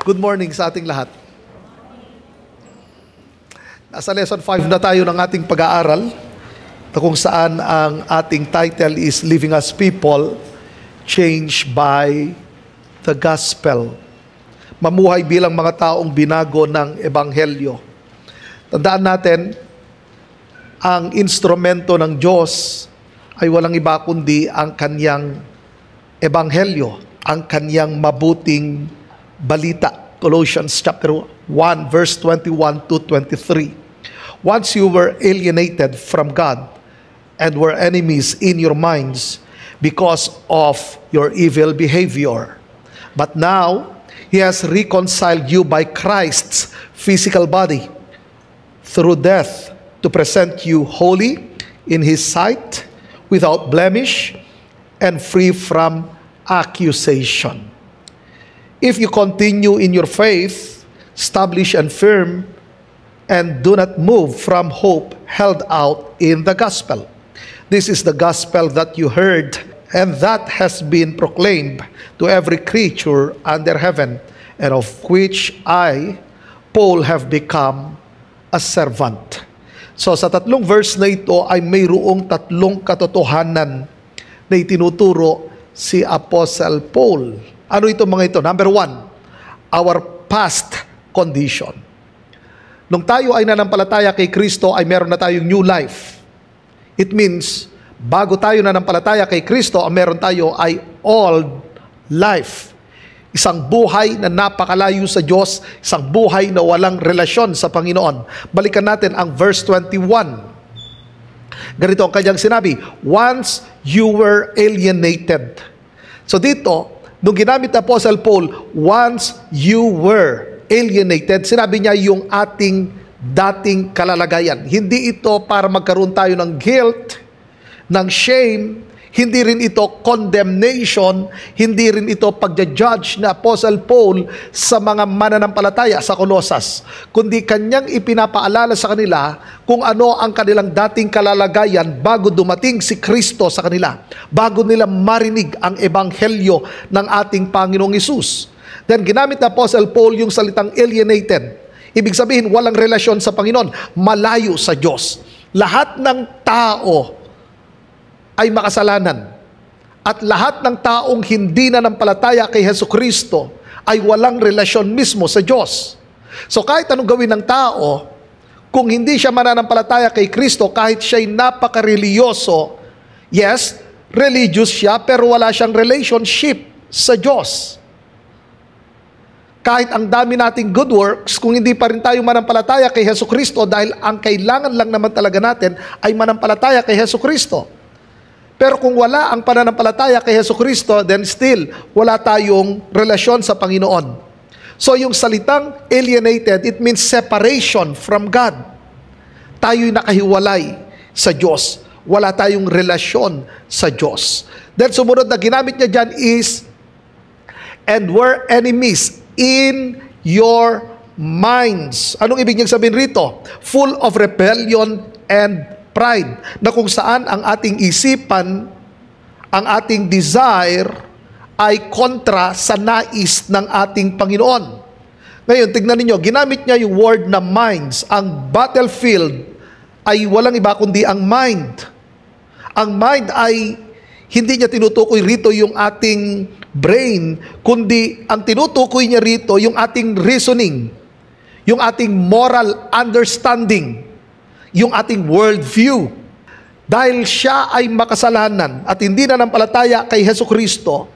Good morning sa ating lahat. Nasa lesson 5 na tayo ng ating pag-aaral na kung saan ang ating title is Living as People Changed by the Gospel. Mamuhay bilang mga taong binago ng Ebanghelyo. Tandaan natin, ang instrumento ng Diyos ay walang iba kundi ang kanyang Ebanghelyo, ang kanyang mabuting balita. Colossians chapter 1 verse 21 to 23. Once you were alienated from God and were enemies in your minds because of your evil behavior. But now, He has reconciled you by Christ's physical body through death to present you holy in His sight, without blemish, and free from accusation. If you continue in your faith, established and firm, and do not move from hope held out in the gospel. This is the gospel that you heard, and that has been proclaimed to every creature under heaven, and of which I, Paul, have become a servant. So sa tatlong verse na ito ay mayroong tatlong katotohanan na itinuturo si Apostle Paul. Ano ito mga ito? Number 1, our past condition. Nung tayo ay nanampalataya kay Kristo ay meron na tayong new life. It means, bago tayo nanampalataya kay Kristo, ang meron tayo ay old life. Isang buhay na napakalayo sa Diyos, isang buhay na walang relasyon sa Panginoon. Balikan natin ang verse 21. Ganito ang kanyang sinabi, once you were alienated. So dito, nung ginamit na Apostle Paul, once you were alienated, sinabi niya yung ating dating kalalagayan. Hindi ito para magkaroon tayo ng guilt, ng shame, hindi rin ito condemnation, hindi rin ito pagja-judge na Apostle Paul sa mga mananampalataya sa Colosas, kundi kanyang ipinapaalala sa kanila kung ano ang kanilang dating kalalagayan bago dumating si Kristo sa kanila, bago nila marinig ang ebanghelyo ng ating Panginoong Hesus. Then ginamit na Apostle Paul yung salitang alienated. Ibig sabihin, walang relasyon sa Panginoon, malayo sa Diyos. Lahat ng tao ay makasalanan. At lahat ng taong hindi nanampalataya kay Hesukristo ay walang relasyon mismo sa Diyos. So kahit anong gawin ng tao, kung hindi siya mananampalataya kay Kristo, kahit siya'y napaka-religyoso, yes, religious siya, pero wala siyang relationship sa Diyos. Kahit ang dami nating good works, kung hindi pa rin tayo manampalataya kay Hesukristo, dahil ang kailangan lang naman talaga natin ay manampalataya kay Hesukristo. Pero kung wala ang pananampalataya kay Hesukristo, then still, wala tayong relasyon sa Panginoon. So yung salitang alienated, it means separation from God. Tayo'y nakahiwalay sa Diyos. Wala tayong relasyon sa Diyos. Then sumunod na ginamit niya dyan is, and were enemies in your minds. Anong ibig niyang sabihin rito? Full of rebellion and pride, na kung saan ang ating isipan, ang ating desire ay kontra sa nais ng ating Panginoon. Ngayon, tignan ninyo, ginamit niya yung word na minds. Ang battlefield ay walang iba kundi ang mind. Ang mind ay hindi niya tinutukoy rito yung ating brain, kundi ang tinutukoy niya rito yung ating reasoning, yung ating moral understanding, yung ating worldview. Dahil siya ay makasalanan at hindi nanampalataya kay Hesukristo,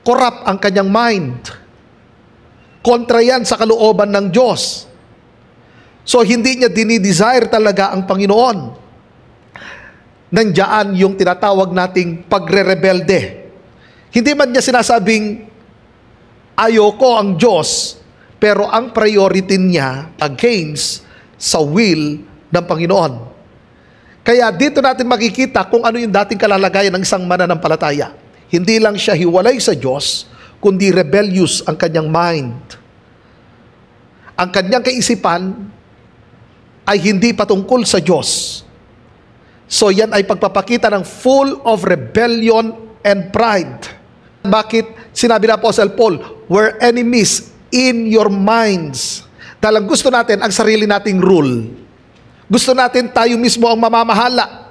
corrupt ang kanyang mind. Kontra yan sa kalooban ng Diyos. So hindi niya dinidesire talaga ang Panginoon. Nandiyan yung tinatawag nating pagre-rebelde. Hindi man niya sinasabing, ayoko ang Diyos, pero ang priority niya against sa will ng Panginoon. Kaya dito natin makikita kung ano yung dating kalalagayan ng isang mananampalataya. Hindi lang siya hiwalay sa Diyos, kundi rebellious ang kanyang mind. Ang kanyang kaisipan ay hindi patungkol sa Diyos. So yan ay pagpapakita ng full of rebellion and pride. Bakit sinabi na Apostle Paul, we're enemies in your minds. Dahil ang gusto natin, ang sarili nating rule. Gusto natin tayo mismo ang mamamahala.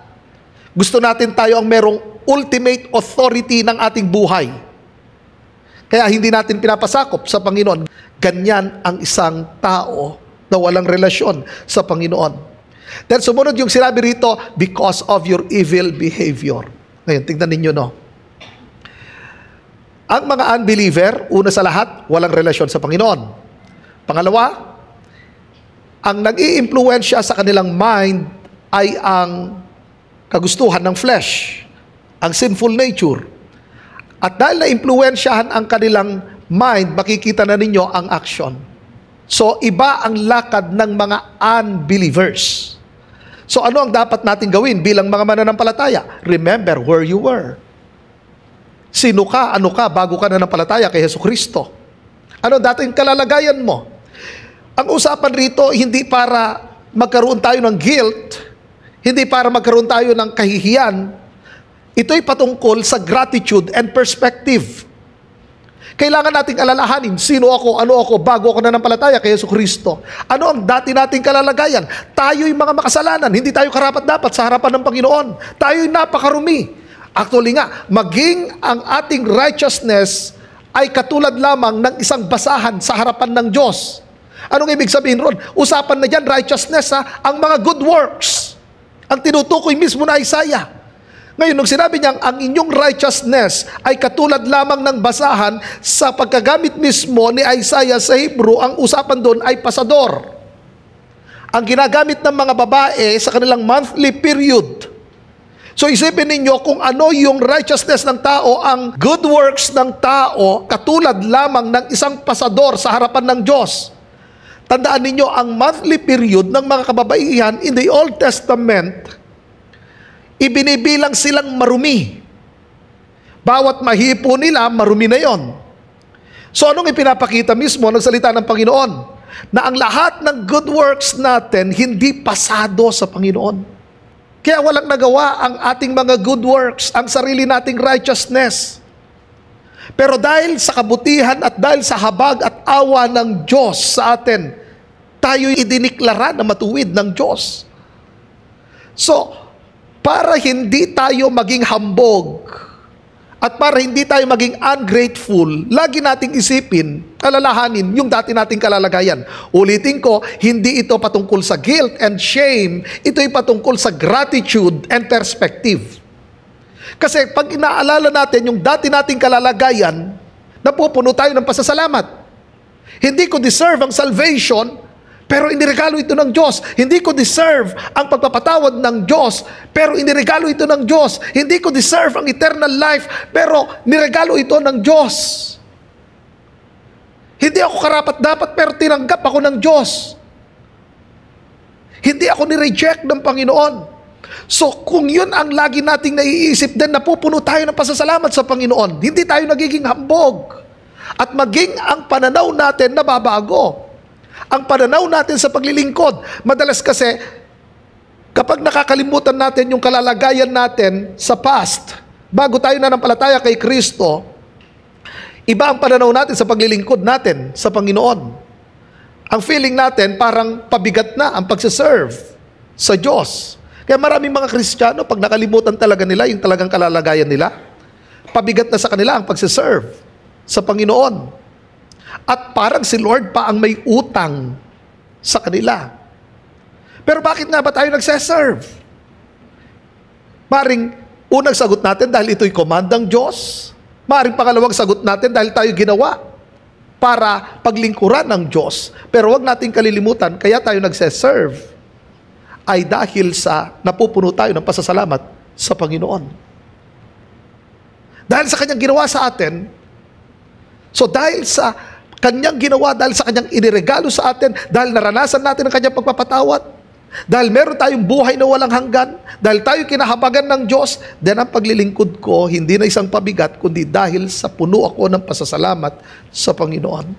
Gusto natin tayo ang merong ultimate authority ng ating buhay. Kaya hindi natin pinapasakop sa Panginoon. Ganyan ang isang tao na walang relasyon sa Panginoon. Then sumunod yung sinabi rito, because of your evil behavior. Ngayon, tingnan ninyo, no? Ang mga unbeliever, una sa lahat, walang relasyon sa Panginoon. Pangalawa, ang nag-iimpluwensya sa kanilang mind ay ang kagustuhan ng flesh, ang sinful nature. At dahil na-impluwensyahan ang kanilang mind, makikita na ninyo ang action. So, iba ang lakad ng mga unbelievers. So, ano ang dapat natin gawin bilang mga mananampalataya? Remember where you were. Sino ka, ano ka, bago ka nanampalataya kay Jesucristo? Ano dating kalalagayan mo? Ang usapan rito, hindi para magkaroon tayo ng guilt, hindi para magkaroon tayo ng kahihiyan. Ito'y patungkol sa gratitude and perspective. Kailangan nating alalahanin, sino ako, ano ako, bago ako nanampalataya kay Jesucristo. Ano ang dati nating kalalagayan? Tayo'y mga makasalanan, hindi tayo karapat-dapat sa harapan ng Panginoon. Tayo'y napakarumi. Actually nga, maging ang ating righteousness ay katulad lamang ng isang basahan sa harapan ng Diyos. Anong ibig sabihin ron? Usapan na dyan, righteousness, ang mga good works. Ang tinutukoy mismo na Isaiah. Ngayon, nung sinabi niyang ang inyong righteousness ay katulad lamang ng basahan, sa pagkagamit mismo ni Isaiah sa Hebrew, ang usapan doon ay pasador. Ang ginagamit ng mga babae sa kanilang monthly period. So isipin ninyo kung ano yung righteousness ng tao, ang good works ng tao, katulad lamang ng isang pasador sa harapan ng Diyos. Tandaan ninyo, ang monthly period ng mga kababaihan in the Old Testament, ibinibilang silang marumi. Bawat mahipo nila, marumi na yon. So anong ipinapakita mismo ng salita ng Panginoon? Na ang lahat ng good works natin, hindi pasado sa Panginoon. Kaya walang nagawa ang ating mga good works, ang sarili nating righteousness. Pero dahil sa kabutihan at dahil sa habag at awa ng Diyos sa atin, tayo'y idiniklara na matuwid ng Diyos. So, para hindi tayo maging hambog at para hindi tayo maging ungrateful, lagi nating isipin, alalahanin yung dati nating kalalagayan. Ulitin ko, hindi ito patungkol sa guilt and shame, ito'y patungkol sa gratitude and perspective. Kasi pag inaalala natin yung dati nating kalalagayan, napupuno tayo ng pasasalamat. Hindi ko deserve ang salvation, pero iniregalo ito ng Diyos. Hindi ko deserve ang pagpapatawad ng Diyos, pero iniregalo ito ng Diyos. Hindi ko deserve ang eternal life, pero niregalo ito ng Diyos. Hindi ako karapat-dapat, pero tinanggap ako ng Diyos. Hindi ako nireject ng Panginoon. So kung yun ang lagi nating naiisip, then napupuno tayo ng pasasalamat sa Panginoon. Hindi tayo nagiging hambog. At maging ang pananaw natin nababago. Ang pananaw natin sa paglilingkod. Madalas kasi, kapag nakakalimutan natin yung kalalagayan natin sa past, bago tayo nanampalataya kay Kristo, iba ang pananaw natin sa paglilingkod natin sa Panginoon. Ang feeling natin parang pabigat na ang pagsiserve sa Diyos. Kaya maraming mga Kristiyano, pag nakalimutan talaga nila yung talagang kalalagayan nila, pabigat na sa kanila ang pagsiserve sa Panginoon. At parang si Lord pa ang may utang sa kanila. Pero bakit nga ba tayo nagseserve? Maring unang sagot natin dahil ito'y command ng Diyos. Maring pangalawang sagot natin dahil tayo ginawa para paglingkuran ng Diyos. Pero wag nating kalilimutan, kaya tayo nagseserve ay dahil sa napupuno tayo ng pasasalamat sa Panginoon. Dahil sa kanyang ginawa sa atin, so dahil sa kanyang ginawa, dahil sa kanyang iniregalo sa atin, dahil naranasan natin ang kanyang pagpapatawad, dahil meron tayong buhay na walang hanggan, dahil tayo kinahabagan ng Diyos, then ang paglilingkod ko, hindi na isang pabigat, kundi dahil sa puno ako ng pasasalamat sa Panginoon.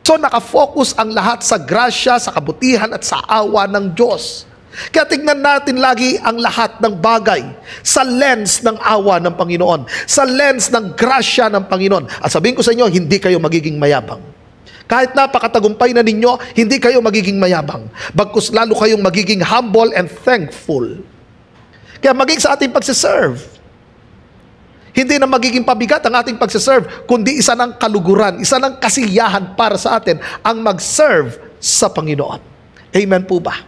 So nakafocus ang lahat sa grasya, sa kabutihan at sa awa ng Diyos. Kaya tignan natin lagi ang lahat ng bagay sa lens ng awa ng Panginoon, sa lens ng grasya ng Panginoon. At sabihin ko sa inyo, hindi kayo magiging mayabang. Kahit napakatagumpay na ninyo, hindi kayo magiging mayabang. Bagkus lalo kayong magiging humble and thankful. Kaya maging sa ating pagsiserve, hindi na magiging pabigat ang ating pagsiserve, kundi isa ng kaluguran, isa ng kasiyahan para sa atin ang mag-serve sa Panginoon. Amen po ba?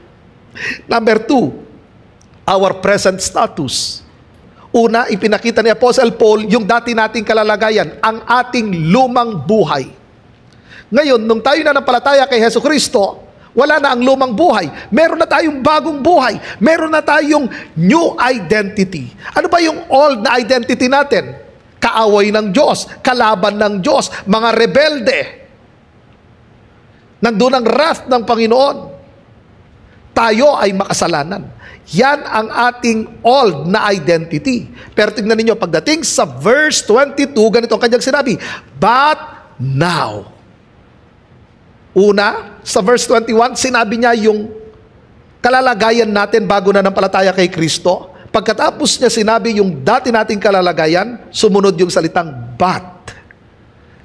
Number 2, our present status. Una, ipinakita ni Apostle Paul yung dati nating kalalagayan, ang ating lumang buhay. Ngayon, nung tayo na nampalataya kay Hesus Kristo, wala na ang lumang buhay. Meron na tayong bagong buhay. Meron na tayong new identity. Ano ba yung old na identity natin? Kaaway ng Diyos, kalaban ng Diyos, mga rebelde. Nandun ang wrath ng Panginoon. Tayo ay makasalanan. Yan ang ating old na identity. Pero tingnan ninyo, pagdating sa verse 22, ganito ang kanyang sinabi, but now. Una, sa verse 21, sinabi niya yung kalalagayan natin bago na nampalataya kay Kristo. Pagkatapos niya sinabi yung dati nating kalalagayan, sumunod yung salitang but.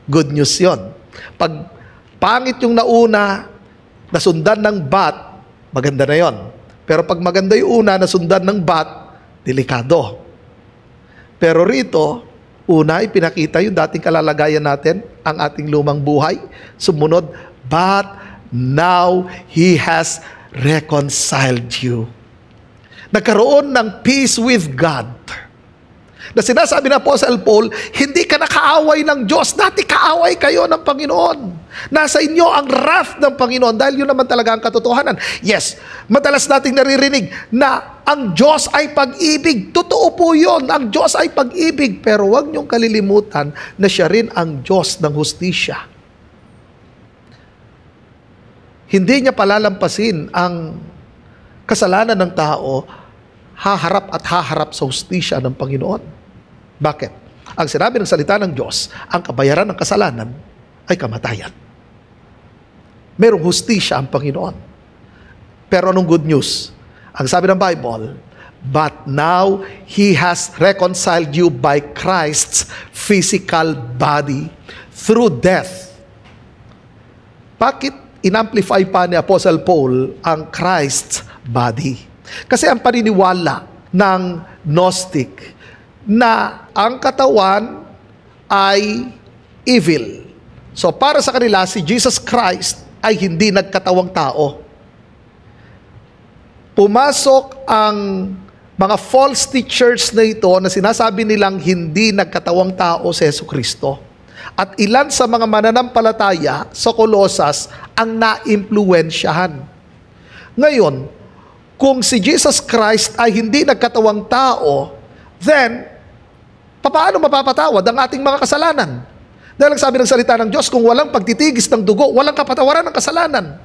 Good news yon. Pag pangit yung nauna, nasundan ng but, maganda na yon. Pero pag maganda yung una, nasundan ng but, delikado. Pero rito, una, ipinakita yung dating kalalagayan natin, ang ating lumang buhay. Sumunod, but now He has reconciled you. Nagkaroon ng peace with God. Na sinasabi ng Apostle Paul, hindi ka nakaaway ng Diyos. Dati kaaway kayo ng Panginoon. Nasa inyo ang wrath ng Panginoon dahil yun naman talaga ang katotohanan. Yes, madalas nating naririnig na ang Diyos ay pag-ibig. Totoo po yun, ang Diyos ay pag-ibig. Pero huwag niyong kalilimutan na siya rin ang Diyos ng hustisya. Hindi niya palalampasin ang kasalanan ng tao, haharap at haharap sa hustisya ng Panginoon. Bakit? Ang sinabi ng salita ng Diyos, ang kabayaran ng kasalanan ay kamatayan. Merong hustisya ang Panginoon. Pero anong good news? Ang sabi ng Bible, but now He has reconciled you by Christ's physical body through death. Bakit in-amplify pa ni Apostle Paul ang Christ's body? Kasi ang paniniwala ng Gnostic na ang katawan ay evil. So para sa kanila, si Jesus Christ ay hindi nagkatawang tao. Pumasok ang mga false teachers na ito na sinasabi nilang hindi nagkatawang tao si Hesus Kristo. At ilan sa mga mananampalataya sa Colosas ang naimpluwensyahan. Ngayon, kung si Jesus Christ ay hindi nagkatawang tao, then, paano mapapatawad ang ating mga kasalanan? Dahil ang sabi ng salita ng Diyos, kung walang pagtitigis ng dugo, walang kapatawaran ng kasalanan.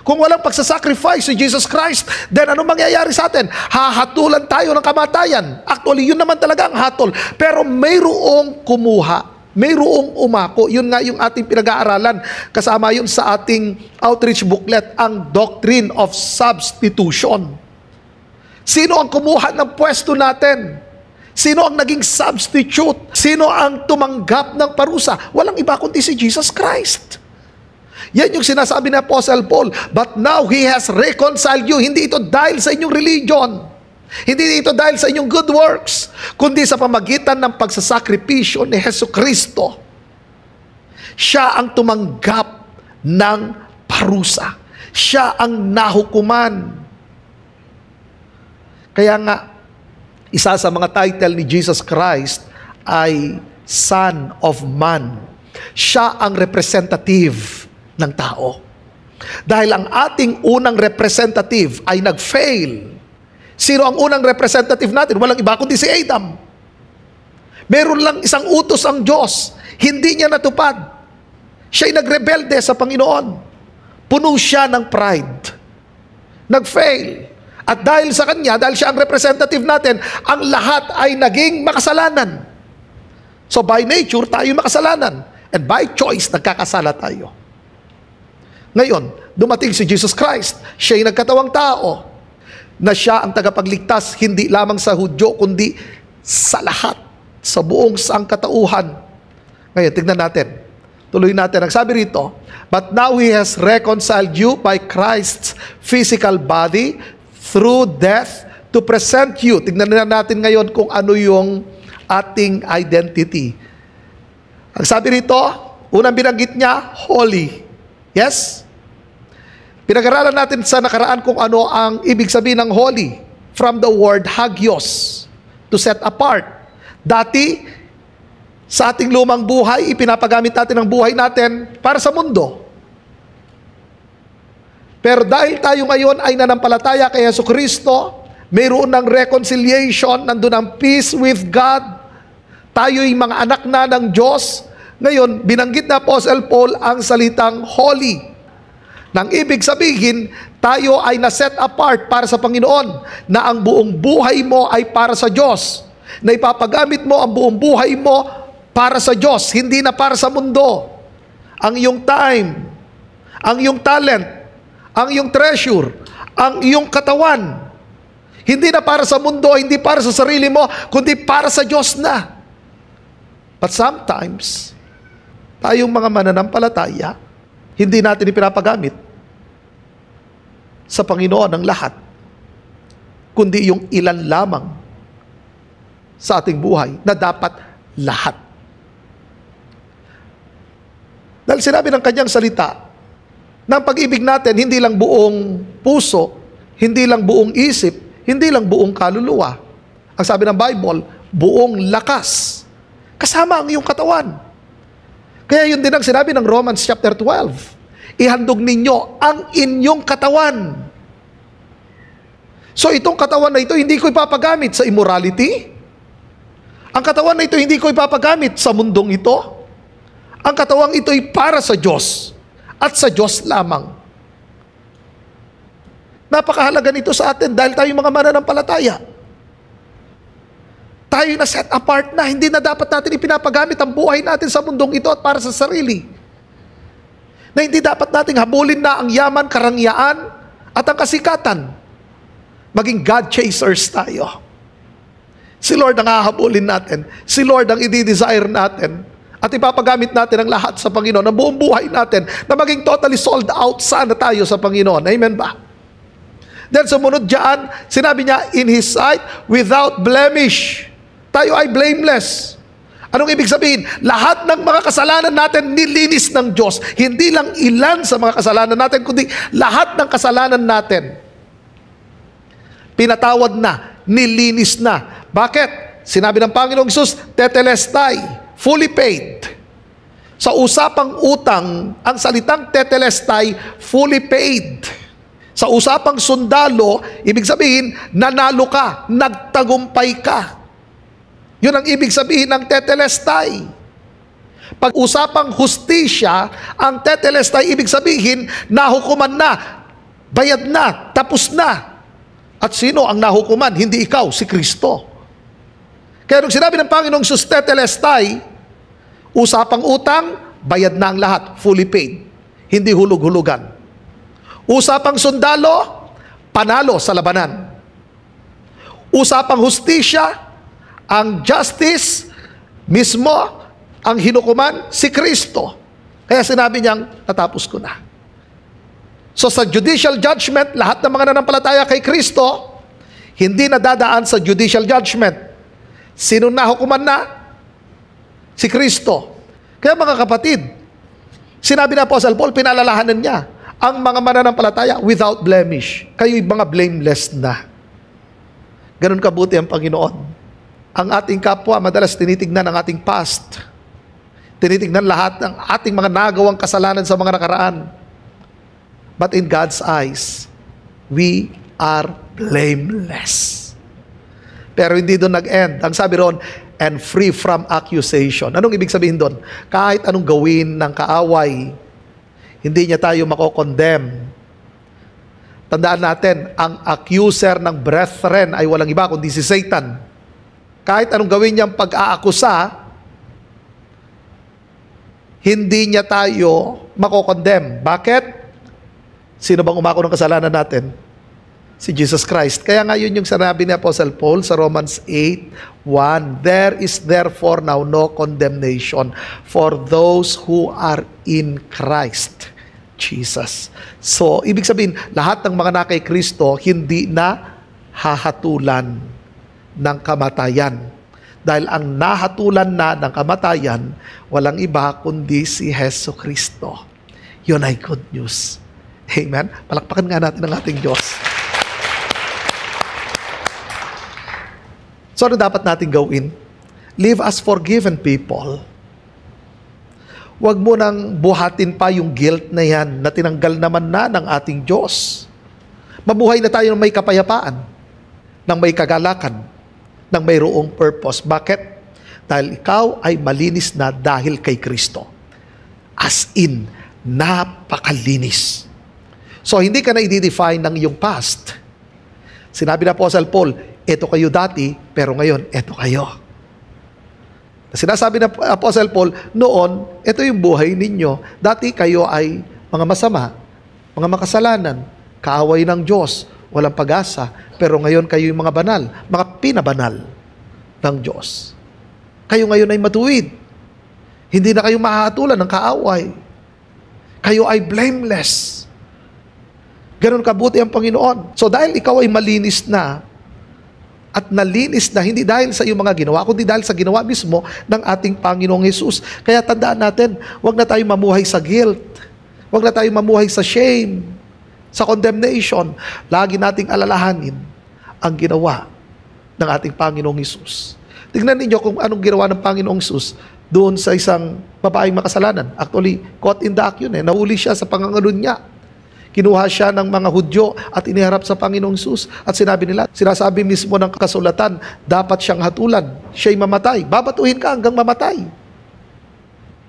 Kung walang pagsasacrifice si Jesus Christ, then ano mangyayari sa atin? Hahatulan tayo ng kamatayan. Actually, yun naman talaga ang hatol. Pero mayroong kumuha, mayroong umako. Yun nga yung ating pinag-aaralan. Kasama yun sa ating outreach booklet, ang Doctrine of Substitution. Sino ang kumuha ng pwesto natin? Sino ang naging substitute? Sino ang tumanggap ng parusa? Walang iba kundi si Jesus Christ. Yan yung sinasabi ni Apostle Paul. But now He has reconciled you. Hindi ito dahil sa inyong religion. Hindi ito dahil sa inyong good works, kundi sa pamagitan ng pagsasakripisyo ni Hesus Kristo. Siya ang tumanggap ng parusa. Siya ang nahukuman. Kaya nga, isa sa mga title ni Jesus Christ ay Son of Man. Siya ang representative ng tao. Dahil ang ating unang representative ay nag-fail. Sino ang unang representative natin? Walang iba kundi si Adam. Meron lang isang utos ang Diyos. Hindi niya natupad. Siya'y nagrebelde sa Panginoon. Puno siya ng pride. Nag-fail. At dahil sa kanya, dahil siya ang representative natin, ang lahat ay naging makasalanan. So by nature, tayo makasalanan. And by choice, nagkakasala tayo. Ngayon, dumating si Jesus Christ. Siya'y nagkatawang tao. Na siya ang tagapagligtas, hindi lamang sa Hudyo, kundi sa lahat, sa buong sangkatauhan. Ngayon, tignan natin. Tuloy natin. Ang sabi rito, but now He has reconciled you by Christ's physical body through death to present you. Tignan na natin ngayon kung ano yung ating identity. Ang sabi rito, unang binanggit niya, holy. Yes? Pinag-aralan natin sa nakaraan kung ano ang ibig sabihin ng holy. From the word hagios, to set apart. Dati, sa ating lumang buhay, ipinapagamit natin ang buhay natin para sa mundo. Pero dahil tayo ngayon ay nanampalataya kay Jesucristo, mayroon ng reconciliation, nandun ang peace with God, tayo'y mga anak na ng Diyos. Ngayon, binanggit na Apostle Paul ang salitang holy. Nang ibig sabihin, tayo ay na-set apart para sa Panginoon, na ang buong buhay mo ay para sa Diyos, na ipapagamit mo ang buong buhay mo para sa Diyos, hindi na para sa mundo. Ang iyong time, ang iyong talent, ang iyong treasure, ang iyong katawan, hindi na para sa mundo, hindi para sa sarili mo, kundi para sa Diyos na. But sometimes, tayong mga mananampalataya, hindi natin ipinapagamit sa Panginoon ang lahat, kundi yung ilan lamang sa ating buhay na dapat lahat. Dahil sinabi ng kanyang salita, na ang pag-ibig natin hindi lang buong puso, hindi lang buong isip, hindi lang buong kaluluwa. Ang sabi ng Bible, buong lakas. Kasama ang iyong katawan. Kaya yun din ang sinabi ng Romans chapter 12. Ihandog ninyo ang inyong katawan. So itong katawan na ito, hindi ko ipapagamit sa immorality. Ang katawan na ito, hindi ko ipapagamit sa mundong ito. Ang katawang ito ay para sa Diyos at sa Diyos lamang. Napakahalaga nito sa atin dahil tayo mga mananampalataya. Tayo na set apart na, hindi na dapat natin ipinapagamit ang buhay natin sa mundong ito at para sa sarili. Na hindi dapat nating habulin na ang yaman, karangyaan at ang kasikatan. Maging God chasers tayo. Si Lord ang hahabulin natin. Si Lord ang i-desire natin. At ipapagamit natin ang lahat sa Panginoon, ang buong buhay natin, na maging totally sold out sana tayo sa Panginoon. Amen ba? Then sumunod dyan, sinabi niya, in His sight, without blemish. Tayo ay blameless. Anong ibig sabihin? Lahat ng mga kasalanan natin nilinis ng Diyos. Hindi lang ilan sa mga kasalanan natin, kundi lahat ng kasalanan natin. Pinatawad na, nilinis na. Bakit? Sinabi ng Panginoong Hesus, tetelestai, fully paid. Sa usapang utang, ang salitang tetelestai, fully paid. Sa usapang sundalo, ibig sabihin, nanalo ka, nagtagumpay ka. Yun ang ibig sabihin ng tetelestai. Pag usapang hustisya, ang tetelestai, ibig sabihin, nahukuman na, bayad na, tapos na. At sino ang nahukuman? Hindi ikaw, si Kristo. Kaya nung sinabi ng Panginoong Hesus, tetelestai, usapang utang, bayad na ang lahat, fully paid. Hindi hulog-hulugan. Usapang sundalo, panalo sa labanan. Usapang hustisya, ang justice mismo, ang hinukuman, si Kristo. Kaya sinabi niyang, natapos ko na. So sa judicial judgment, lahat ng mga nanampalataya kay Kristo, hindi na dadaan sa judicial judgment. Sino nahukuman na? Si Kristo. Kaya mga kapatid, sinabi na Apostle Paul, pinalalahanan niya, ang mga mananampalataya without blemish. Kayo'y mga blameless na. Ganun kabuti ang Panginoon. Ang ating kapwa, madalas tinitignan ang ating past. Tinitignan lahat ng ating mga nagawang kasalanan sa mga nakaraan. But in God's eyes, we are blameless. Pero hindi doon nag-end. Ang sabi roon, and free from accusation. Anong ibig sabihin doon? Kahit anong gawin ng kaaway, hindi niya tayo mako-condemn. Tandaan natin, ang accuser ng brethren ay walang iba kundi si Satan. Kahit anong gawin niyang pag-aakusa, hindi niya tayo mako-condemn. Bakit? Sino bang umako ng kasalanan natin? Si Jesus Christ. Kaya nga yun yung sinabi ni Apostle Paul sa Romans 8:1. There is therefore now no condemnation for those who are in Christ Jesus. So, ibig sabihin, lahat ng mga na kay Kristo, hindi na hahatulan ng kamatayan. Dahil ang nahatulan na ng kamatayan, walang iba kundi si Hesus Kristo. Yun ay good news. Amen? Palakpakan nga natin ang ating Diyos. So, ano dapat natin gawin? Live as forgiven people. Huwag mo nang buhatin pa yung guilt na yan na tinanggal naman na ng ating Diyos. Mabuhay na tayo ng may kapayapaan, ng may kagalakan, ng mayroong purpose. Bakit? Dahil ikaw ay malinis na dahil kay Kristo. As in, napakalinis. So, hindi ka na i-define ng iyong past. Sinabi na Apostle Paul, eto kayo dati, pero ngayon, eto kayo. Sinasabi na Apostle Paul, noon, eto yung buhay ninyo. Dati kayo ay mga masama, mga makasalanan, kaaway ng Diyos, walang pag-asa. Pero ngayon kayo yung mga banal, mga pinabanal ng Diyos. Kayo ngayon ay matuwid. Hindi na kayo mahatulan ng kaaway. Kayo ay blameless. Ganon kabuti ang Panginoon. So dahil ikaw ay malinis na, at nalinis na hindi dahil sa iyong mga ginawa, kundi dahil sa ginawa mismo ng ating Panginoong Hesus. Kaya tandaan natin, huwag na tayong mamuhay sa guilt. Huwag na tayong mamuhay sa shame, sa condemnation. Lagi nating alalahanin ang ginawa ng ating Panginoong Hesus. Tingnan ninyo kung anong ginawa ng Panginoong Hesus doon sa isang babaeng makasalanan. Actually, caught in the act yun. Nahuli siya sa pangangalun niya. Kinuha siya ng mga Hudyo at iniharap sa Panginoong Hesus. At sinabi nila, sinasabi mismo ng kasulatan, dapat siyang hatulan. Siya'y mamatay. Babatuhin ka hanggang mamatay.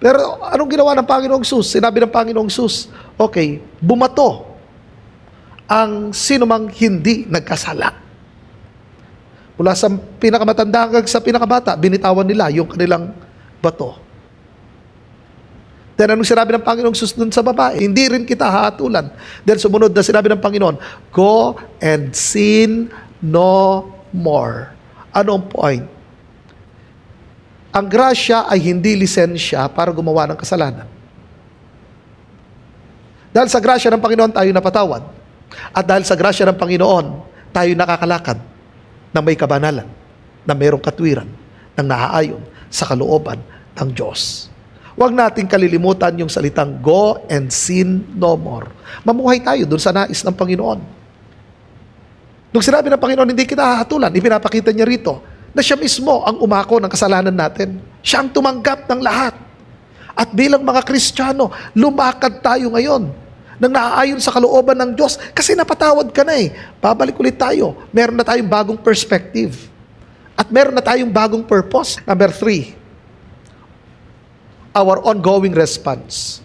Pero anong ginawa ng Panginoong Hesus? Sinabi ng Panginoong Hesus, okay, bumato ang sinumang hindi nagkasala. Mula sa pinakamatanda hanggang sa pinakabata, binitawan nila yung kanilang bato. Then anong sinabi ng Panginoong Hesus dun sa babae? Hindi rin kita hahatulan. Then sumunod na sinabi ng Panginoon, go and sin no more. Anong point? Ang grasya ay hindi lisensya para gumawa ng kasalanan. Dahil sa grasya ng Panginoon tayo napatawad. At dahil sa grasya ng Panginoon, tayo nakakalakad na may kabanalan, na mayroong katwiran, ng naaayon sa kalooban ng Diyos. Huwag nating kalilimutan yung salitang go and sin no more. Mamuhay tayo dun sa nais ng Panginoon. Nung sinabi ng Panginoon, hindi kita hahatulan, ipinapakita niya rito na siya mismo ang umako ng kasalanan natin. Siya ang tumanggap ng lahat. At bilang mga Kristiyano, lumakad tayo ngayon nang naaayon sa kalooban ng Diyos kasi napatawad ka na eh. Babalik ulit tayo. Meron na tayong bagong perspective. At meron na tayong bagong purpose. Number 3, our ongoing response.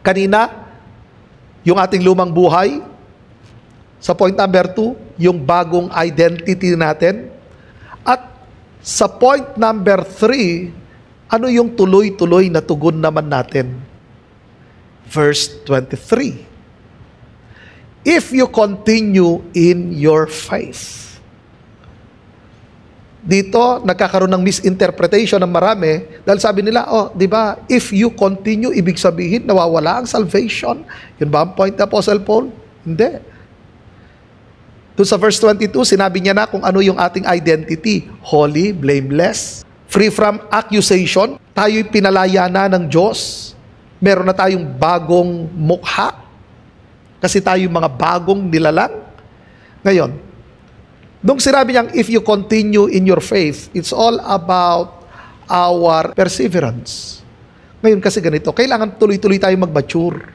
Kanina, yung ating lumang buhay. Sa point number 2, yung bagong identity natin. At sa point number 3, ano yung tuloy-tuloy na tugon naman natin? Verse 23. If you continue in your faith. Dito, nagkakaroon ng misinterpretation ng marami dahil sabi nila, di ba, if you continue, ibig sabihin, nawawala ang salvation. Yun ba ang point ng Apostle Paul? Hindi. Doon sa verse 22, sinabi niya na kung ano yung ating identity. Holy, blameless, free from accusation. Tayo'y pinalaya na ng Diyos. Meron na tayong bagong mukha. Kasi tayo mga bagong nilalang. Ngayon, nung sinabi niyang, if you continue in your faith, it's all about our perseverance. Ngayon kasi ganito, kailangan tuloy-tuloy tayo mag-mature.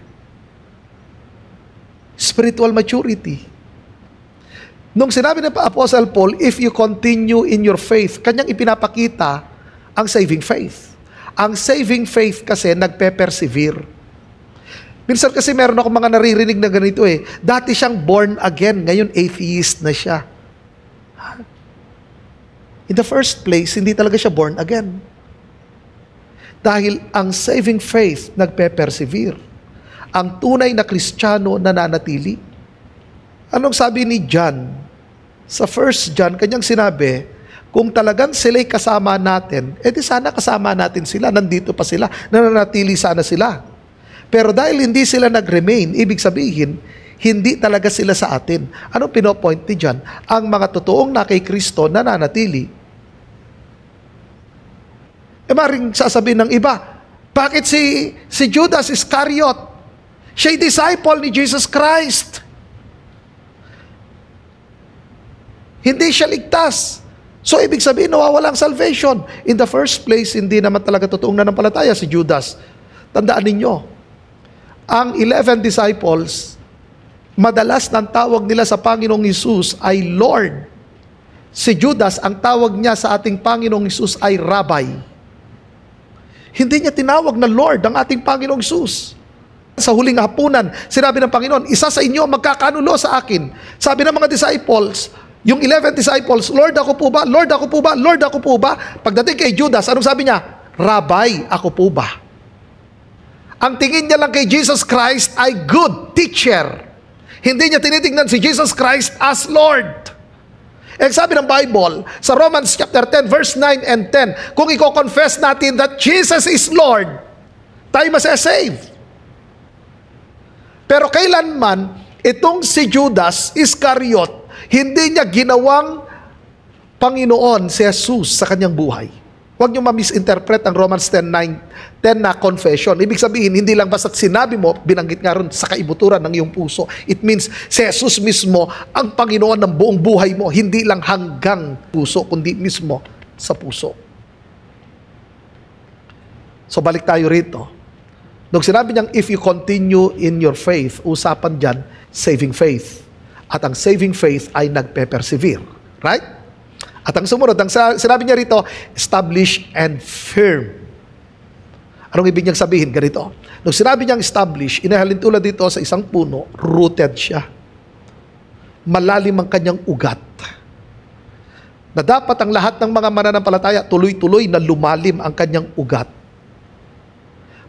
Spiritual maturity. Nung sinabi ng Apostle Paul, if you continue in your faith, kanyang ipinapakita ang saving faith. Ang saving faith kasi nagpe-persevere. Minsan kasi meron ako mga naririnig na ganito eh. Dati siyang born again, ngayon atheist na siya. In the first place, hindi talaga siya born again. Dahil ang saving faith nagpe-persevere. Ang tunay na Kristiyano nananatili. Anong sabi ni John? Sa 1 John, kanyang sinabi, kung talagang sila'y kasama natin, edi sana kasama natin sila, nandito pa sila, nananatili sana sila. Pero dahil hindi sila nag-remain, ibig sabihin, hindi talaga sila sa atin. Anong pinopoint ni John? Ang mga totoong na kay Kristo nananatili. Maring sasabihin ng iba, bakit si Judas Iscariot? Siya'y disciple ni Jesus Christ. Hindi siya ligtas. So, ibig sabihin, nawawala ang salvation. In the first place, hindi naman talaga totoong nanampalataya si Judas. Tandaan ninyo, ang 11 disciples, madalas ng tawag nila sa Panginoong Hesus ay Lord. Si Judas, ang tawag niya sa ating Panginoong Hesus ay Rabbi. Hindi niya tinawag na Lord ang ating Panginoong Hesus. Sa huling hapunan, sinabi ng Panginoon, isa sa inyo magkakanulo sa akin. Sabi ng mga disciples, yung 11 disciples, Lord, ako po ba? Lord, ako po ba? Lord, ako po ba? Pagdating kay Judas, anong sabi niya? Rabbi, ako po ba? Ang tingin niya lang kay Jesus Christ ay good teacher. Hindi niya tinitingnan si Jesus Christ as Lord. Eh, sabi ng Bible, sa Romans chapter 10, verse 9 and 10, kung i-confess natin that Jesus is Lord, tayo masasave. Pero kailanman, itong si Judas Iscariot, hindi niya ginawang Panginoon si Jesus sa kanyang buhay. Huwag niyo ma-misinterpret ang Romans 10:10 na confession. Ibig sabihin, hindi lang basta't sinabi mo, binanggit nga ron sa kaibuturan ng iyong puso. It means, si Jesus mismo ang Panginoon ng buong buhay mo, hindi lang hanggang puso, kundi mismo sa puso. So balik tayo rito. Nung sinabi niyang, if you continue in your faith, usapan dyan, saving faith. At ang saving faith ay nagpe-persevere. Right? At ang sumunod, ang sinabi niya rito, establish and firm. Anong ibig niyang sabihin? Ganito. Nung sinabi niyang establish, inahalin tulad dito sa isang puno, rooted siya. Malalim ang kanyang ugat. Na dapat ang lahat ng mga mananampalataya, tuloy-tuloy na lumalim ang kanyang ugat.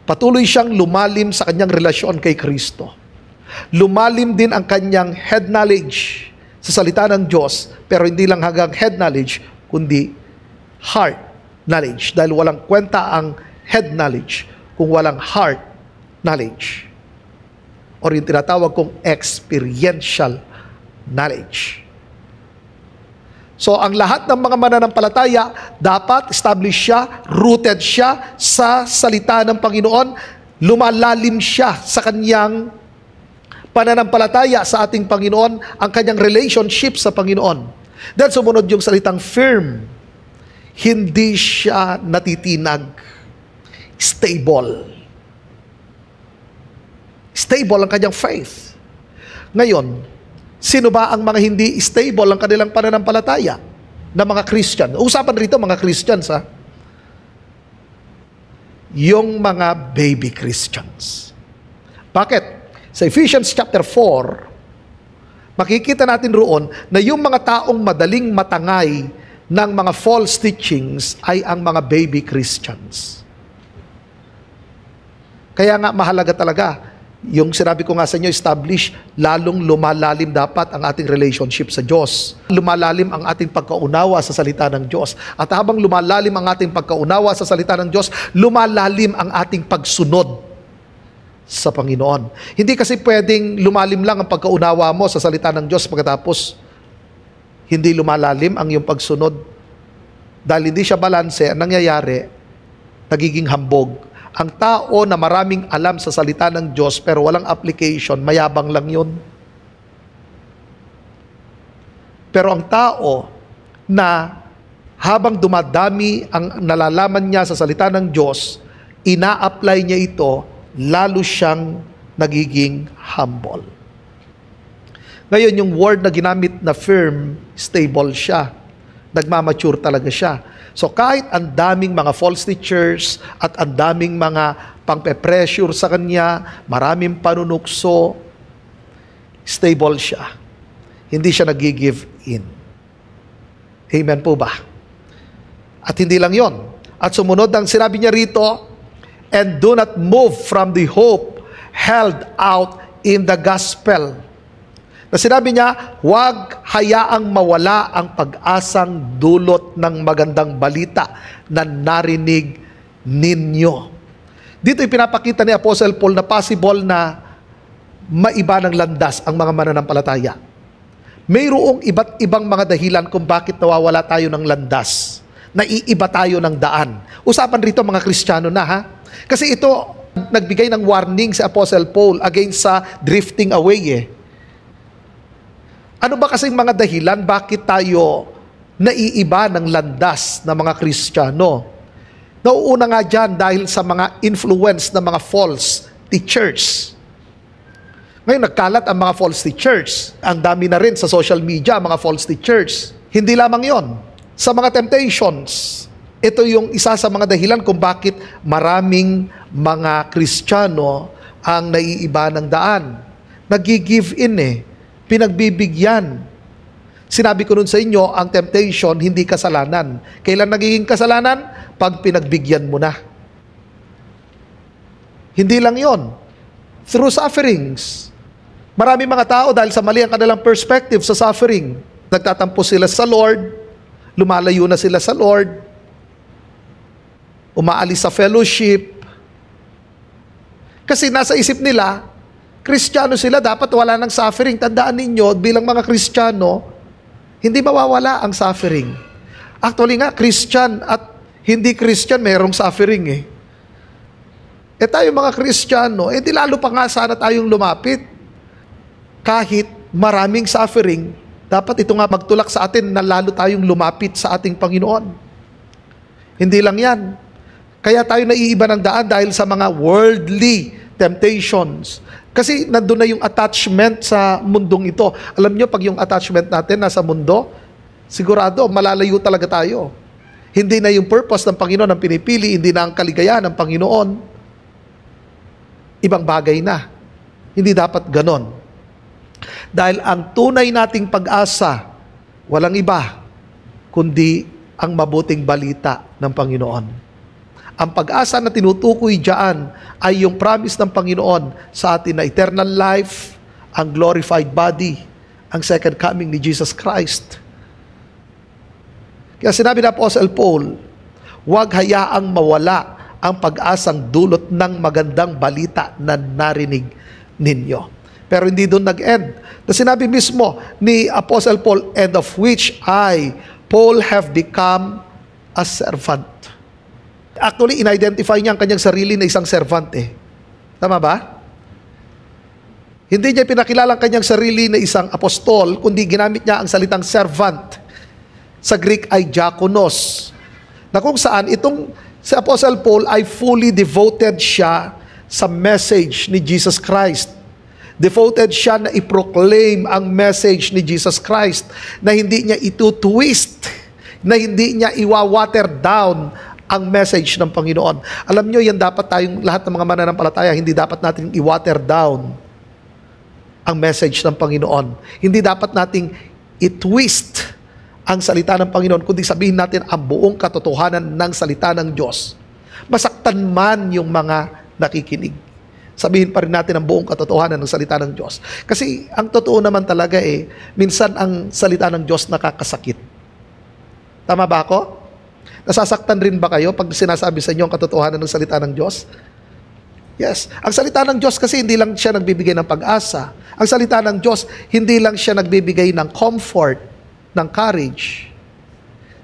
Patuloy siyang lumalim sa kanyang relasyon kay Kristo. Lumalim din ang kanyang head knowledge sa salita ng Diyos, pero hindi lang hanggang head knowledge, kundi heart knowledge. Dahil walang kwenta ang head knowledge kung walang heart knowledge. Or yung tinatawag kong experiential knowledge. So, ang lahat ng mga mananampalataya, dapat established siya, rooted siya sa salita ng Panginoon, lumalalim siya sa kanyang pananampalataya sa ating Panginoon, ang kanyang relationship sa Panginoon. Then sumunod yung salitang firm. Hindi siya natitinag. Stable. Stable ang kanyang faith. Ngayon, sino ba ang mga hindi stable ang kanilang pananampalataya na mga Christian? Usapan rito mga Christians, ha? Yung mga baby Christians. Bakit? Sa Ephesians chapter 4, makikita natin roon na yung mga taong madaling matangay ng mga false teachings ay ang mga baby Christians. Kaya nga mahalaga talaga, yung sinabi ko nga sa inyo, establish, lalong lumalalim dapat ang ating relationship sa Diyos. Lumalalim ang ating pagkaunawa sa salita ng Diyos. At habang lumalalim ang ating pagkaunawa sa salita ng Diyos, lumalalim ang ating pagsunod sa Panginoon. Hindi kasi pwedeng lumalim lang ang pagkaunawa mo sa salita ng Diyos pagkatapos hindi lumalalim ang iyong pagsunod. Dahil hindi siya balanse, ang nangyayari, nagiging hambog. Ang tao na maraming alam sa salita ng Diyos pero walang application, mayabang lang yun. Pero ang tao na habang dumadami ang nalalaman niya sa salita ng Diyos, ina-apply niya ito, lalo siyang nagiging humble. Ngayon, yung word na ginamit na firm, stable siya. Nagmamature talaga siya. So kahit ang daming mga false teachers at ang daming mga pangpe-pressure sa kanya, maraming panunukso, stable siya. Hindi siya nag-give in. Amen po ba? At hindi lang yon. At sumunod ang sinabi niya rito, and do not move from the hope held out in the gospel. Na sinabi niya, huwag hayaang mawala ang pag-asang dulot ng magandang balita na narinig ninyo. Dito ipinapakita ni Apostle Paul na possible na maiba ng landas ang mga mananampalataya. Mayroong iba't ibang mga dahilan kung bakit nawawala tayo ng landas. Naiiba tayo ng daan. Usapan rito mga Kristiyano na ha. Kasi ito, nagbigay ng warning si Apostle Paul against sa drifting away eh. Ano ba kasing mga dahilan bakit tayo naiiba ng landas ng mga Kristiyano? Nauuna nga dyan dahil sa mga influence ng mga false teachers. Ngayon, nagkalat ang mga false teachers. Ang dami na rin sa social media, mga false teachers. Hindi lamang yon. Sa mga temptations, ito yung isa sa mga dahilan kung bakit maraming mga Kristiyano ang naiiba ng daan. Nag-give in eh. Pinagbibigyan. Sinabi ko nun sa inyo, ang temptation, hindi kasalanan. Kailan nagiging kasalanan? Pag pinagbigyan mo na. Hindi lang yon. Through sufferings. Marami mga tao dahil sa mali ang kanilang perspective sa suffering. Nagtatampo sila sa Lord, lumalayo na sila sa Lord, umaalis sa fellowship. Kasi nasa isip nila, Kristiyano sila, dapat wala ng suffering. Tandaan ninyo, bilang mga Kristiyano, hindi mawawala ang suffering. Actually nga, Christian at hindi Christian, mayroong suffering eh. Tayo mga Kristiyano, di lalo pa nga sana tayong lumapit. Kahit maraming suffering, dapat ito nga magtulak sa atin na lalo tayong lumapit sa ating Panginoon. Hindi lang yan. Kaya tayo naiiba ng daan dahil sa mga worldly temptations. Kasi nandun na yung attachment sa mundong ito. Alam nyo, pag yung attachment natin nasa mundo, sigurado, malalayo talaga tayo. Hindi na yung purpose ng Panginoon ang pinipili, hindi na ang kaligayahan ng Panginoon. Ibang bagay na. Hindi dapat ganon. Dahil ang tunay nating pag-asa, walang iba, kundi ang mabuting balita ng Panginoon. Ang pag-asa na tinutukoy diyan ay yung promise ng Panginoon sa atin na eternal life, ang glorified body, ang second coming ni Jesus Christ. Kaya sinabi na Apostle Paul, huwag hayaang mawala ang pag-asang dulot ng magandang balita na narinig ninyo. Pero hindi doon nag-end. Na sinabi mismo ni Apostle Paul, and of which I, Paul, have become a servant. Actually, in-identify niya ang kanyang sarili na isang servant eh. Tama ba? Hindi niya pinakilala ang kanyang sarili na isang apostol, kundi ginamit niya ang salitang servant. Sa Greek ay diakonos. Na kung saan itong si Apostle Paul ay fully devoted siya sa message ni Jesus Christ. Devoted siya na i-proclaim ang message ni Jesus Christ, na hindi niya ito-twist, na hindi niya iwa-water down ang message ng Panginoon. Alam nyo, yan dapat tayong lahat ng mga mananampalataya, hindi dapat natin i-water down ang message ng Panginoon. Hindi dapat nating i-twist ang salita ng Panginoon, kundi sabihin natin ang buong katotohanan ng salita ng Diyos. Masaktan man yung mga nakikinig, sabihin pa rin natin ang buong katotohanan ng salita ng Diyos. Kasi ang totoo naman talaga minsan ang salita ng Diyos nakakasakit. Tama ba ako? Nasasaktan rin ba kayo pag sinasabi sa inyo ang katotohanan ng salita ng Diyos? Yes. Ang salita ng Diyos kasi hindi lang siya nagbibigay ng pag-asa. Ang salita ng Diyos, hindi lang siya nagbibigay ng comfort, ng courage.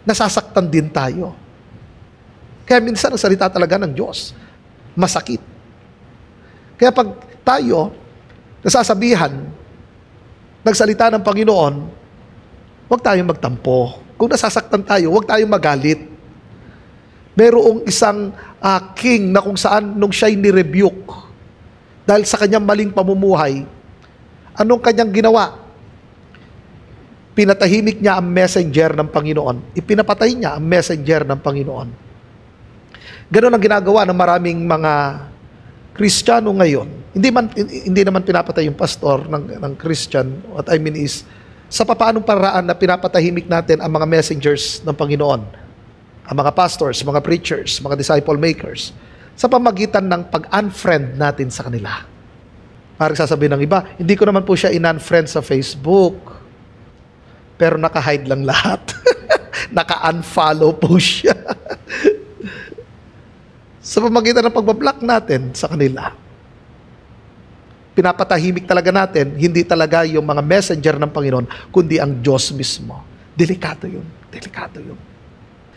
Nasasaktan din tayo. Kaya minsan ang salita talaga ng Diyos, masakit. Kaya pag tayo nasasabihan, nagsalita ng Panginoon, huwag tayong magtampo. Kung nasasaktan tayo, huwag tayong magalit. Mayroong isang king na kung saan nung siya'y nirebuke dahil sa kanyang maling pamumuhay, anong kanyang ginawa? Pinatahimik niya ang messenger ng Panginoon. Ipinapatay niya ang messenger ng Panginoon. Ganun ang ginagawa ng maraming mga Kristiyano ngayon. Hindi naman pinapatay yung pastor ng Christian. What I mean is, sa papaanong paraan na pinapatahimik natin ang mga messengers ng Panginoon, ang mga pastors, mga preachers, mga disciple makers, sa pamagitan ng pag-unfriend natin sa kanila. Parang sasabihin ng iba, hindi ko naman po siya in-unfriend sa Facebook. Pero naka-hide lang lahat. Naka-unfollow po siya. Sa pamagitan ng pagbablock natin sa kanila, pinapatahimik talaga natin, hindi talaga yung mga messenger ng Panginoon, kundi ang Diyos mismo. Delikado yun. Delikado yun.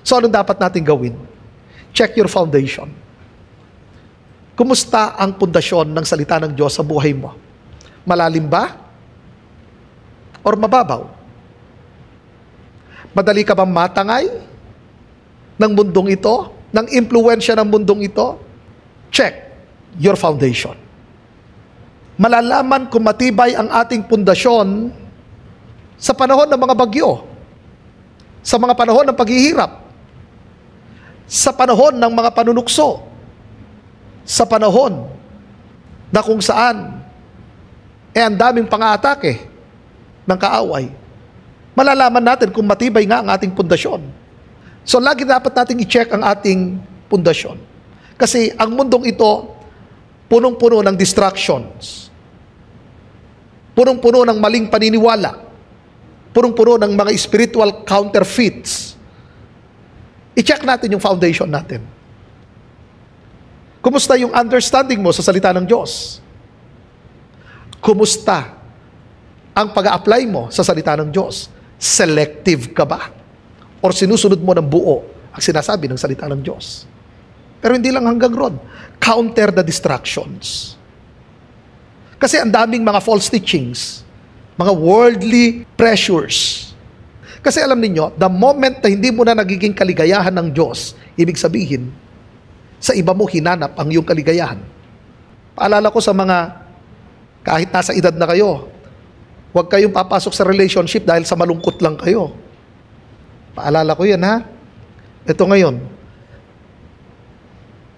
So, anong dapat natin gawin? Check your foundation. Kumusta ang pundasyon ng salita ng Diyos sa buhay mo? Malalim ba? Or mababaw? Madali ka bang matangay ng mundong ito? Ng impluwensya ng mundong ito? Check your foundation. Malalaman kung matibay ang ating pundasyon sa panahon ng mga bagyo, sa mga panahon ng paghihirap, sa panahon ng mga panunukso, sa panahon na kung saan ang daming pang-aatake ng kaaway. Malalaman natin kung matibay nga ang ating pundasyon. So lagi dapat nating i-check ang ating pundasyon. Kasi ang mundong ito, punong-puno ng distractions. Punong-puno ng maling paniniwala. Punong-puno ng mga spiritual counterfeits. I-check natin yung foundation natin. Kumusta yung understanding mo sa salita ng Diyos? Kumusta ang pag-a-apply mo sa salita ng Diyos? Selective ka ba? Or sinusunod mo ng buo ang sinasabi ng salita ng Diyos? Pero hindi lang hanggang ron. Counter the distractions. Kasi ang daming mga false teachings, mga worldly pressures. Kasi alam niyo, the moment na hindi mo na nagiging kaligayahan ng Diyos, ibig sabihin, sa iba mo hinanap ang iyong kaligayahan. Paalala ko sa mga, kahit nasa edad na kayo, huwag kayong papasok sa relationship dahil sa malungkot lang kayo. Paalala ko yan, ha? Ito ngayon.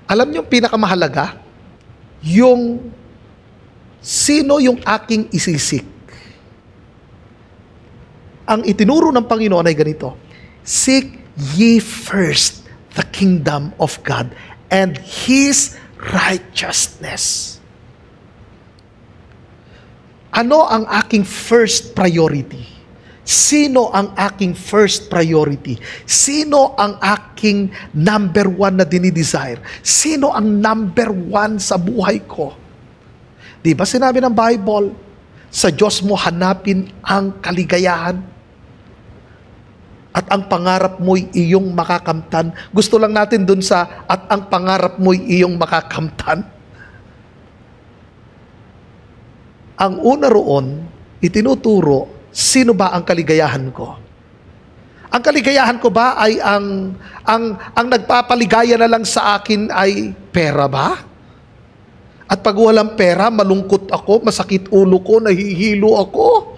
Alam niyo yung pinakamahalaga? Yung sino yung aking isisik. Ang itinuro ng Panginoon ay ganito, seek ye first the kingdom of God and His righteousness. Ano ang aking first priority? Sino ang aking first priority? Sino ang aking number one na dinidesire? Sino ang number one sa buhay ko? Di ba sinabi ng Bible, sa Diyos mo hanapin ang kaligayahan at ang pangarap mo'y iyong makakamtan. Gusto lang natin dun sa at ang pangarap mo'y iyong makakamtan. Ang una roon, itinuturo, sino ba ang kaligayahan ko? Ang kaligayahan ko ba ay ang nagpapaligaya na lang sa akin ay pera ba? At pag walang pera, malungkot ako, masakit ulo ko, nahihilo ako.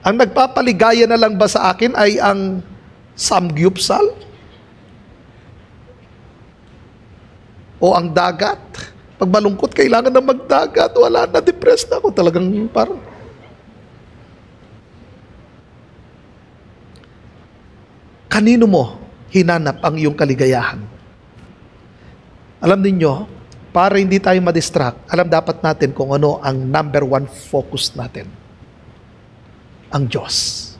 Ang nagpapaligaya na lang ba sa akin ay ang samgyupsal? O ang dagat? Pag malungkot, kailangan na magdagat. Wala na, depressed na ako. Talagang parang... Kanino mo hinanap ang iyong kaligayahan? Alam niyo, para hindi tayo madistract, alam dapat natin kung ano ang number one focus natin. Ang Diyos.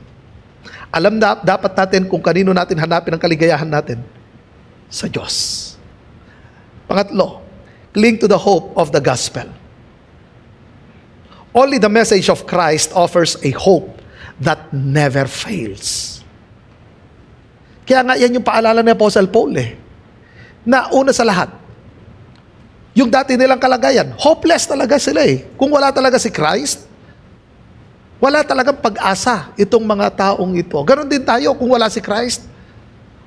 Alam dapat natin kung kanino natin hanapin ang kaligayahan natin. Sa Diyos. Pangatlo, cling to the hope of the gospel. Only the message of Christ offers a hope that never fails. Kaya nga yan yung paalala ni Apostle Paul na una sa lahat, yung dati nilang kalagayan, hopeless talaga sila Kung wala talaga si Christ, wala talagang pag-asa itong mga taong ito. Ganon din tayo, kung wala si Christ,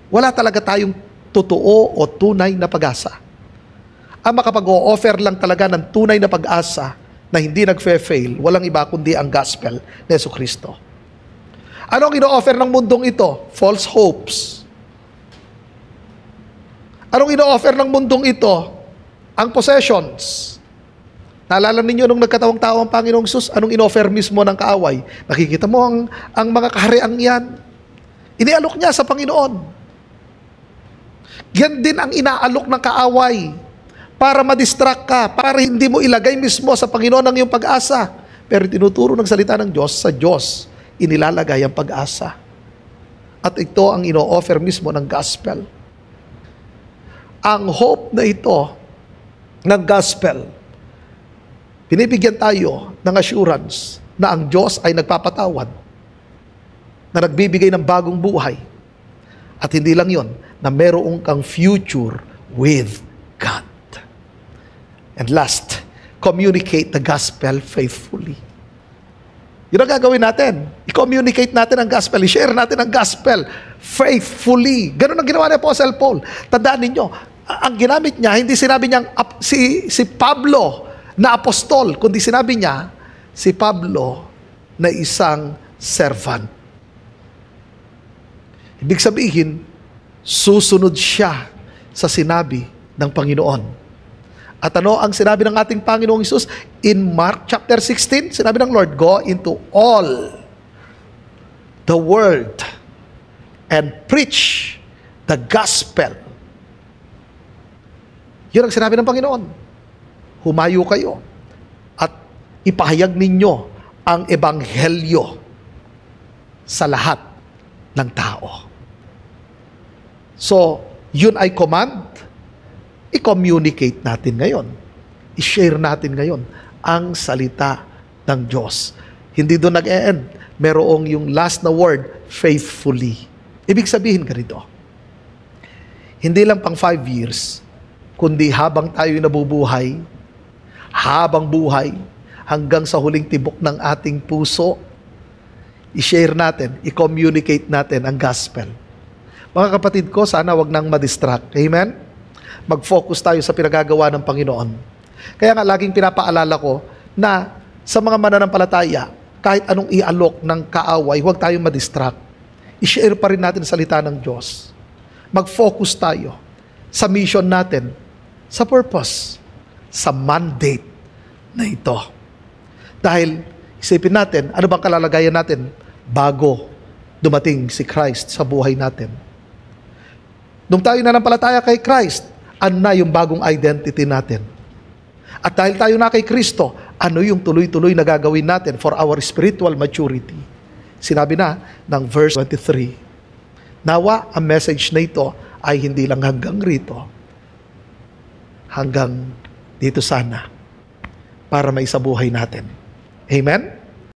wala talaga tayong totoo o tunay na pag-asa. Ang makapag-o-offer lang talaga ng tunay na pag-asa na hindi nagfe-fail, walang iba kundi ang gospel ni Jesucristo. Ano ang ino-offer ng mundong ito? False hopes. Anong ino-offer ng mundong ito? Ang possessions. Naalala ninyo nung nagkatawang-tao ang Panginoong Sus, anong in-offer mismo ng kaaway? Nakikita mo ang mga kahariang yan. Inialok niya sa Panginoon. Yan din ang inaalok ng kaaway para madistract ka, para hindi mo ilagay mismo sa Panginoon ang iyong pag-asa. Pero tinuturo ng salita ng Diyos, sa Diyos inilalagay ang pag-asa. At ito ang ino-offer mismo ng gospel. Ang hope na ito ng gospel, binibigyan tayo ng assurance na ang Diyos ay nagpapatawad, na nagbibigay ng bagong buhay. At hindi lang yon, na meron kang future with God. And last, communicate the gospel faithfully. Yun ang gagawin natin. I-communicate natin ang gospel. I-share natin ang gospel faithfully. Ganun ang ginawa ni Apostle Paul. Tandaan ninyo, ang ginamit niya, hindi sinabi niyang si Pablo na apostol, kundi sinabi niya, si Pablo na isang servant. Ibig sabihin, susunod siya sa sinabi ng Panginoon. At ano ang sinabi ng ating Panginoong Hesus? In Mark chapter 16, sinabi ng Lord, go into all the world and preach the gospel. Yun ang sinabi ng Panginoon. Humayo kayo at ipahayag ninyo ang ebanghelyo sa lahat ng tao. So, yun ay command. I-communicate natin ngayon. I-share natin ngayon ang salita ng Diyos. Hindi doon nag-e-end. Merong yung last na word, faithfully. Ibig sabihin ganito, hindi lang pang 5 years, kundi habang tayo nabubuhay, habang buhay, hanggang sa huling tibok ng ating puso, i-share natin, i-communicate natin ang gospel. Mga kapatid ko, sana wag nang madistract. Amen? Mag-focus tayo sa pinagagawa ng Panginoon. Kaya nga laging pinapaalala ko na sa mga mananampalataya, kahit anong ialok ng kaaway, huwag tayong madistract. I-share pa rin natin ang salita ng Diyos. Mag-focus tayo sa mission natin, sa purpose, sa mandate na ito. Dahil isipin natin, ano bang kalalagayan natin bago dumating si Christ sa buhay natin? Nung tayo nanampalataya kay Christ, ano na yung bagong identity natin? At dahil tayo na kay Kristo, ano yung tuloy-tuloy na gagawin natin for our spiritual maturity? Sinabi na ng verse 23. Nawa, ang message na ito ay hindi lang hanggang rito, hanggang dito sana, para maisabuhay natin. Amen?